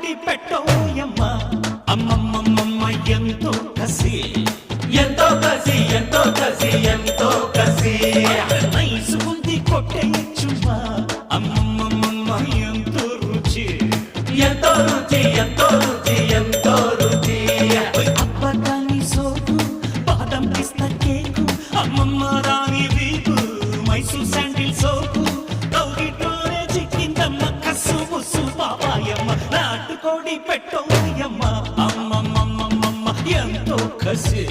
నాటుకోడి పెట్టోయమ్మ అమ్మమ్మమ్మ ఎంతో కసి ఎంతో కసి ఎంతో కసి ఎంతో కసి నైసుకుంది కొట్టేయచ్చుమా అమ్మమ్మమ్మ ఎంతో రుచి ఎంతో రుచి ఎంతో రుచి ఎంతో రుచి అబ్బదాని సోకు బాదం పిస్తా కేకు అమ్మమ్మ రాని వీపు మైసూర్ శాండిల్ సోపు కౌగిటోనే చిక్కిందమ్మ కసు ముసు బాబాయమ్మ నాటుకోడి పెట్టోయమ్మ అమ్మమ్మమ్మమ్మ ఎంతో కసి